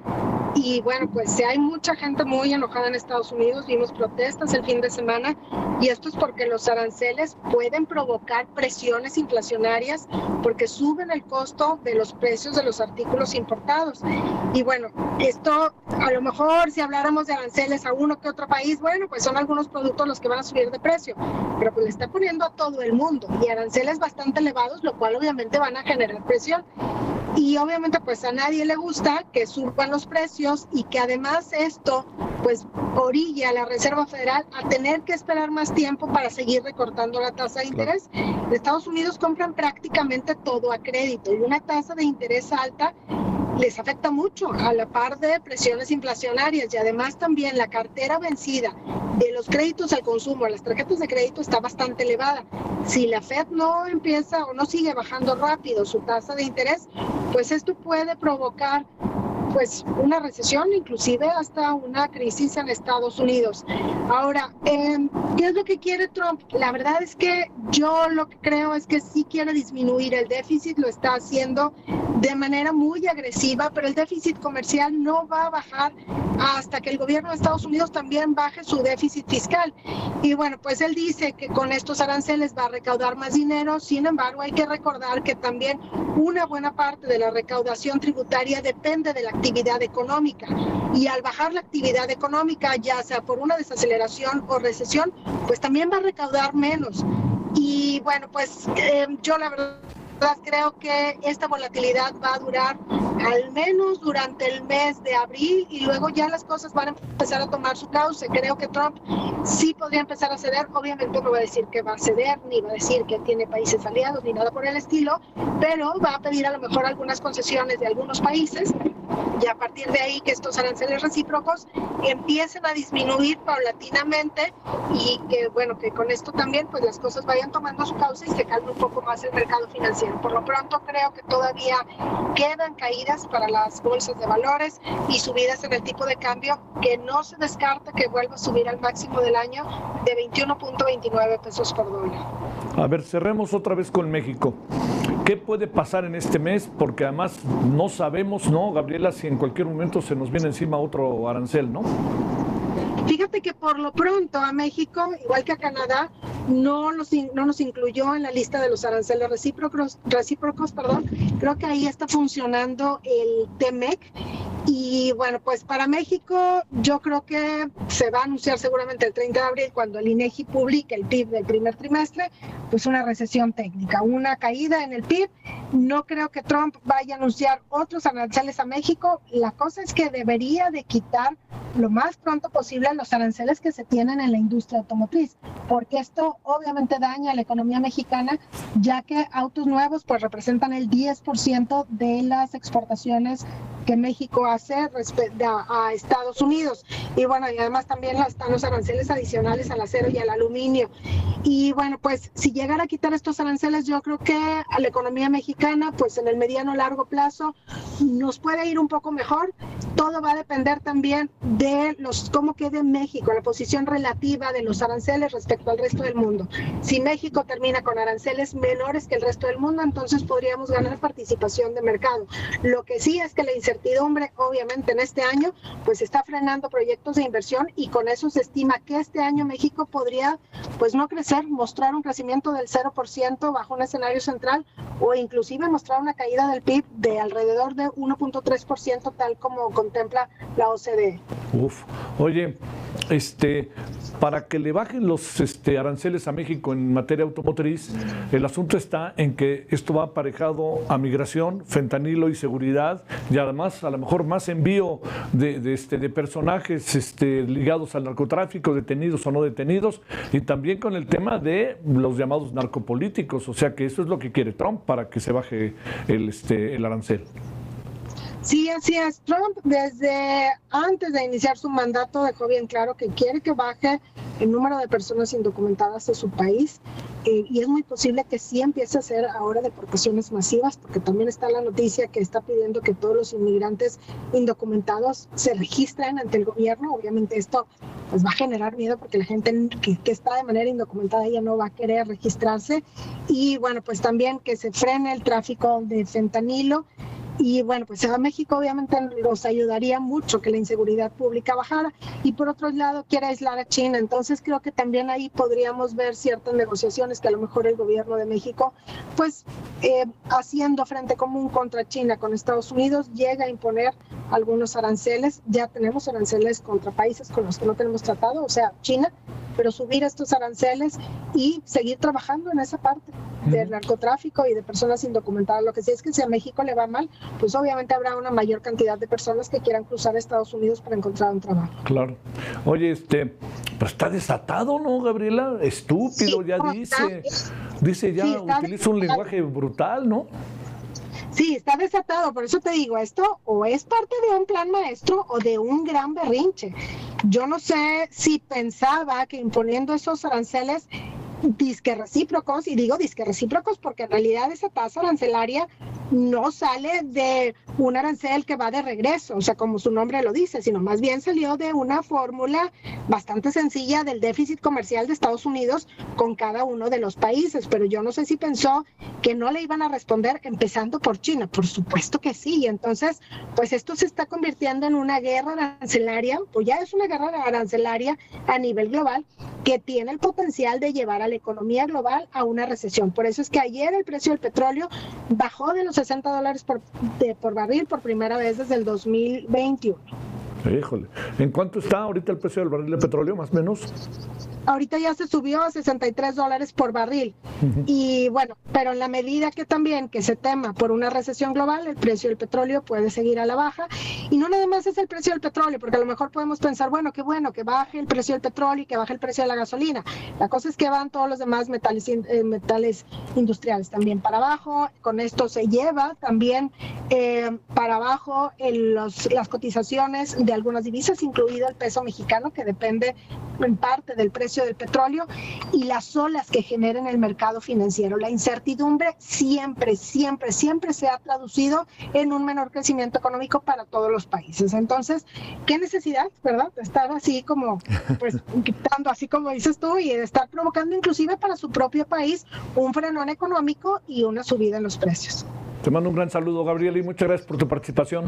Y bueno, pues hay mucha gente muy enojada en Estados Unidos, vimos protestas el fin de semana, y esto es porque los aranceles pueden provocar presiones inflacionarias porque suben el costo de los precios de los artículos importados. Y bueno, esto a lo mejor si habláramos de aranceles a uno que otro país, bueno, pues son algunos productos los que van a subir de precio, pero pues le está poniendo a todo el mundo y aranceles bastante elevados, lo cual obviamente van a generar presión. Y obviamente pues a nadie le gusta que suban los precios y que además esto pues orilla a la Reserva Federal a tener que esperar más tiempo para seguir recortando la tasa de interés. En Estados Unidos compran prácticamente todo a crédito y una tasa de interés alta les afecta mucho a la par de presiones inflacionarias, y además también la cartera vencida de los créditos al consumo, las tarjetas de crédito, está bastante elevada. Si la Fed no empieza o no sigue bajando rápido su tasa de interés, pues esto puede provocar pues una recesión, inclusive hasta una crisis en Estados Unidos. Ahora, ¿qué es lo que quiere Trump? La verdad es que yo lo que creo es que sí quiere disminuir el déficit, lo está haciendo de manera muy agresiva, pero el déficit comercial no va a bajar hasta que el gobierno de Estados Unidos también baje su déficit fiscal. Y bueno, pues él dice que con estos aranceles va a recaudar más dinero. Sin embargo, hay que recordar que también una buena parte de la recaudación tributaria depende de la actividad económica, y al bajar la actividad económica, ya sea por una desaceleración o recesión, pues también va a recaudar menos. Y bueno, pues yo la verdad creo que esta volatilidad va a durar al menos durante el mes de abril y luego ya las cosas van a empezar a tomar su cauce. Creo que Trump sí podría empezar a ceder, obviamente no va a decir que va a ceder, ni va a decir que tiene países aliados, ni nada por el estilo, pero va a pedir a lo mejor algunas concesiones de algunos países y a partir de ahí que estos aranceles recíprocos empiecen a disminuir paulatinamente y que bueno, que con esto también pues las cosas vayan tomando su cauce y se calme un poco más el mercado financiero. Por lo pronto creo que todavía quedan caídas para las bolsas de valores y subidas en el tipo de cambio, que no se descarta que vuelva a subir al máximo del año de 21.29 pesos por dólar. A ver, cerremos otra vez con México. ¿Qué puede pasar en este mes? Porque además no sabemos, ¿no, Gabriela, si en cualquier momento se nos viene encima otro arancel, ¿no? Fíjate que por lo pronto a México, igual que a Canadá, no nos incluyó en la lista de los aranceles recíprocos, creo que ahí está funcionando el TEMEC. Y bueno, pues para México yo creo que se va a anunciar seguramente el 30 de abril cuando el INEGI publique el PIB del primer trimestre, pues una recesión técnica, una caída en el PIB. No creo que Trump vaya a anunciar otros aranceles a México. La cosa es que debería de quitar lo más pronto posible los aranceles que se tienen en la industria automotriz, porque esto obviamente daña a la economía mexicana, ya que autos nuevos pues representan el 10% de las exportaciones que México hace a Estados Unidos. Y bueno, y además también están los aranceles adicionales al acero y al aluminio. Y bueno, pues si llegara a quitar estos aranceles, yo creo que a la economía mexicana, pues en el mediano largo plazo, nos puede ir un poco mejor. Todo va a depender también de cómo quede México, la posición relativa de los aranceles respecto al resto del mundo. Si México termina con aranceles menores que el resto del mundo, entonces podríamos ganar participación de mercado. Lo que sí es que la incertidumbre, obviamente en este año, pues está frenando proyectos de inversión y con eso se estima que este año México podría, pues no crecer, mostrar un crecimiento del 0% bajo un escenario central o inclusive mostrar una caída del PIB de alrededor de 1.3% tal como contempla la OCDE. Oye, para que le bajen los aranceles a México en materia automotriz, el asunto está en que esto va aparejado a migración, fentanilo y seguridad, y además a lo mejor más envío de personajes ligados al narcotráfico, detenidos o no detenidos, y también con el tema de los llamados narcopolíticos, o sea que eso es lo que quiere Trump para que se baje el arancel. Sí, así es. Trump desde antes de iniciar su mandato dejó bien claro que quiere que baje el número de personas indocumentadas de su país y es muy posible que sí empiece a hacer ahora deportaciones masivas, porque también está la noticia que está pidiendo que todos los inmigrantes indocumentados se registren ante el gobierno. Obviamente esto pues va a generar miedo porque la gente que está de manera indocumentada ya no va a querer registrarse y bueno, pues también que se frene el tráfico de fentanilo. Y bueno, pues a México obviamente nos ayudaría mucho que la inseguridad pública bajara y por otro lado quiere aislar a China, entonces creo que también ahí podríamos ver ciertas negociaciones que a lo mejor el gobierno de México pues haciendo frente común contra China con Estados Unidos llega a imponer algunos aranceles. Ya tenemos aranceles contra países con los que no tenemos tratado, o sea China, pero subir estos aranceles y seguir trabajando en esa parte del narcotráfico y de personas indocumentadas. Lo que sí es que si a México le va mal, pues obviamente habrá una mayor cantidad de personas que quieran cruzar a Estados Unidos para encontrar un trabajo. Claro. Oye, pero está desatado, ¿no, Gabriela? Estúpido, sí, ya dice ya, sí, utiliza un lenguaje brutal, ¿no? Sí, está desatado, por eso te digo, esto o es parte de un plan maestro o de un gran berrinche. Yo no sé si pensaba que imponiendo esos aranceles disque recíprocos, y digo disque recíprocos porque en realidad esa tasa arancelaria no sale de un arancel que va de regreso, o sea, como su nombre lo dice, sino más bien salió de una fórmula bastante sencilla del déficit comercial de Estados Unidos con cada uno de los países, pero yo no sé si pensó que no le iban a responder empezando por China. Por supuesto que sí, y entonces pues esto se está convirtiendo en una guerra arancelaria, pues ya es una guerra arancelaria a nivel global que tiene el potencial de llevar a la economía global a una recesión. Por eso es que ayer el precio del petróleo bajó de los $60 por barril por primera vez desde el 2021. Híjole, ¿en cuánto está ahorita el precio del barril de petróleo, más o menos? ahorita ya se subió a $63 por barril. Y bueno, pero en la medida que también que se tema por una recesión global, el precio del petróleo puede seguir a la baja. Y no nada más es el precio del petróleo, porque a lo mejor podemos pensar, bueno que baje el precio del petróleo y que baje el precio de la gasolina. La cosa es que van todos los demás metales industriales también para abajo. Con esto se lleva también para abajo las cotizaciones de algunas divisas, incluido el peso mexicano, que depende en parte del precio del petróleo, y las olas que genera en el mercado financiero. La incertidumbre siempre se ha traducido en un menor crecimiento económico para todos los países. Entonces, ¿qué necesidad, verdad? De estar así como, pues, quitando, así como dices tú, y de estar provocando inclusive para su propio país un frenón económico y una subida en los precios. Te mando un gran saludo, Gabriela, y muchas gracias por tu participación.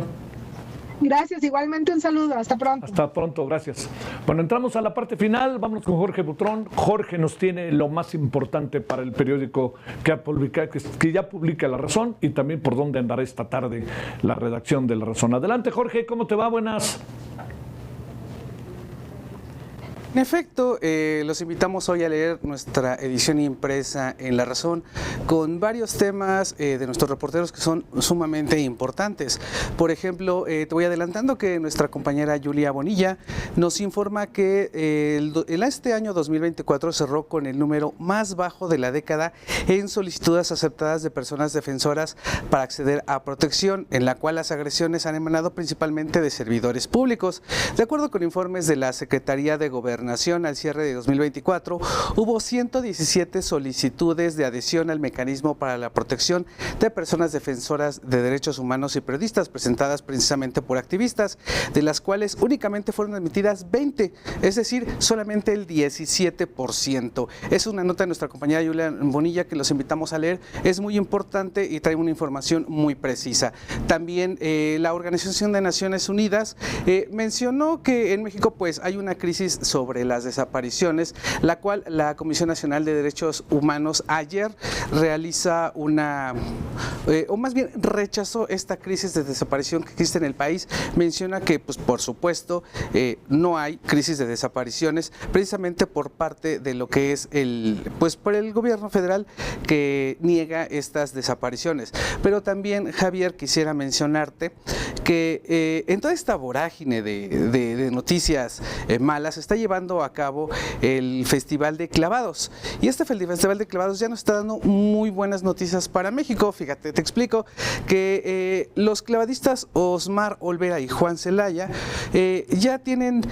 Gracias, igualmente un saludo, hasta pronto. Hasta pronto, gracias. Bueno, entramos a la parte final, vámonos con Jorge Butrón. Jorge nos tiene lo más importante para el periódico que ya publica La Razón, y también por dónde andará esta tarde la redacción de La Razón. Adelante, Jorge, ¿cómo te va? Buenas. En efecto, los invitamos hoy a leer nuestra edición impresa en La Razón con varios temas de nuestros reporteros que son sumamente importantes. Por ejemplo, te voy adelantando que nuestra compañera Julia Bonilla nos informa que este año 2024 cerró con el número más bajo de la década en solicitudes aceptadas de personas defensoras para acceder a protección, en la cual las agresiones han emanado principalmente de servidores públicos. De acuerdo con informes de la Secretaría de Gobernación, al cierre de 2024, hubo 117 solicitudes de adhesión al mecanismo para la protección de personas defensoras de derechos humanos y periodistas, presentadas precisamente por activistas, de las cuales únicamente fueron admitidas 20, es decir, solamente el 17%. Es una nota de nuestra compañera Julia Bonilla que los invitamos a leer, es muy importante y trae una información muy precisa. También la Organización de Naciones Unidas mencionó que en México pues hay una crisis sobre las desapariciones, la cual la Comisión Nacional de Derechos Humanos ayer realiza o más bien rechazó esta crisis de desaparición que existe en el país. Menciona que pues por supuesto no hay crisis de desapariciones, precisamente por parte de lo que es por el gobierno federal, que niega estas desapariciones. Pero también, Javier, quisiera mencionarte que en toda esta vorágine de noticias malas está llevando a cabo el Festival de Clavados, y este Festival de Clavados ya nos está dando muy buenas noticias para México. Fíjate, te explico que los clavadistas Osmar Olvera y Juan Celaya ya tienen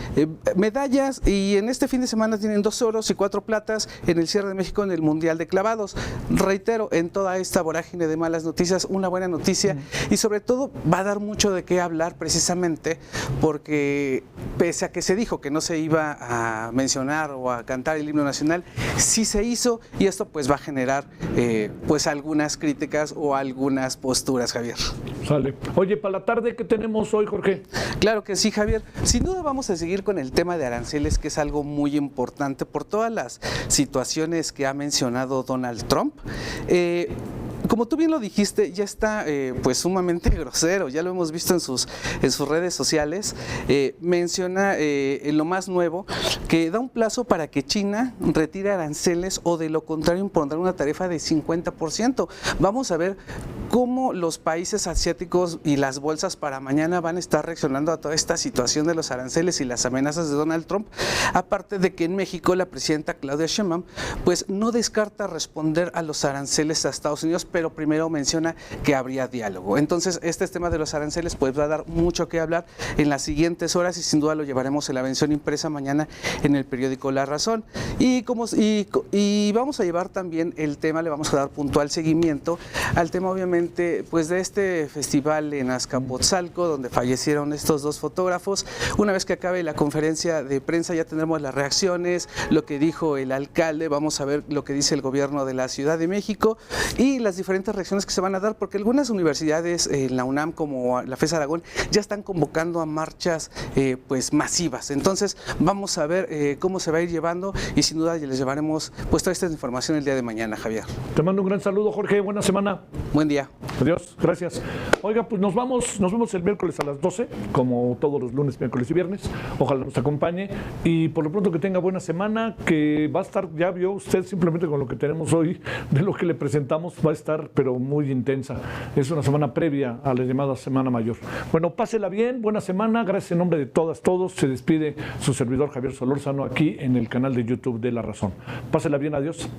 medallas, y en este fin de semana tienen 2 oros y 4 platas en el cierre de México en el Mundial de Clavados. Reitero, en toda esta vorágine de malas noticias, una buena noticia, y sobre todo va a dar mucho de qué hablar, precisamente porque pese a que se dijo que no se iba a mencionar o a cantar el himno nacional, sí se hizo, y esto pues va a generar pues algunas críticas o algunas posturas, Javier. Sale. Oye, para la tarde, ¿qué tenemos hoy, Jorge? Claro que sí, Javier. Sin duda vamos a seguir con el tema de aranceles, que es algo muy importante por todas las situaciones que ha mencionado Donald Trump. Como tú bien lo dijiste, ya está pues sumamente grosero, ya lo hemos visto en sus redes sociales. Menciona en lo más nuevo que da un plazo para que China retire aranceles, o de lo contrario impondrá una tarifa de 50%. Vamos a ver cómo los países asiáticos y las bolsas para mañana van a estar reaccionando a toda esta situación de los aranceles y las amenazas de Donald Trump. Aparte de que en México la presidenta Claudia Sheinbaum pues no descarta responder a los aranceles a Estados Unidos, pero primero menciona que habría diálogo. Entonces este tema de los aranceles pues va a dar mucho que hablar en las siguientes horas, y sin duda lo llevaremos en la versión impresa mañana en el periódico La Razón. Y vamos a llevar también el tema, le vamos a dar puntual seguimiento al tema obviamente pues de este festival en Azcapotzalco, donde fallecieron estos 2 fotógrafos. Una vez que acabe la conferencia de prensa ya tendremos las reacciones, lo que dijo el alcalde, vamos a ver lo que dice el gobierno de la Ciudad de México y las diferentes reacciones que se van a dar, porque algunas universidades, la UNAM como la FES Aragón, ya están convocando a marchas pues masivas. Entonces vamos a ver cómo se va a ir llevando, y sin duda les llevaremos pues toda esta información el día de mañana, Javier. Te mando un gran saludo, Jorge, buena semana. Buen día. Adiós, gracias. Oiga, pues nos vemos el miércoles a las 12, como todos los lunes, miércoles y viernes. Ojalá nos acompañe y por lo pronto que tenga buena semana, que va a estar, ya vio usted simplemente con lo que tenemos hoy, de lo que le presentamos, va a estar pero muy intensa. Es una semana previa a la llamada Semana Mayor. Bueno, pásela bien, buena semana, gracias en nombre de todas, todos. Se despide su servidor Javier Solórzano aquí en el canal de YouTube de La Razón. Pásela bien, adiós.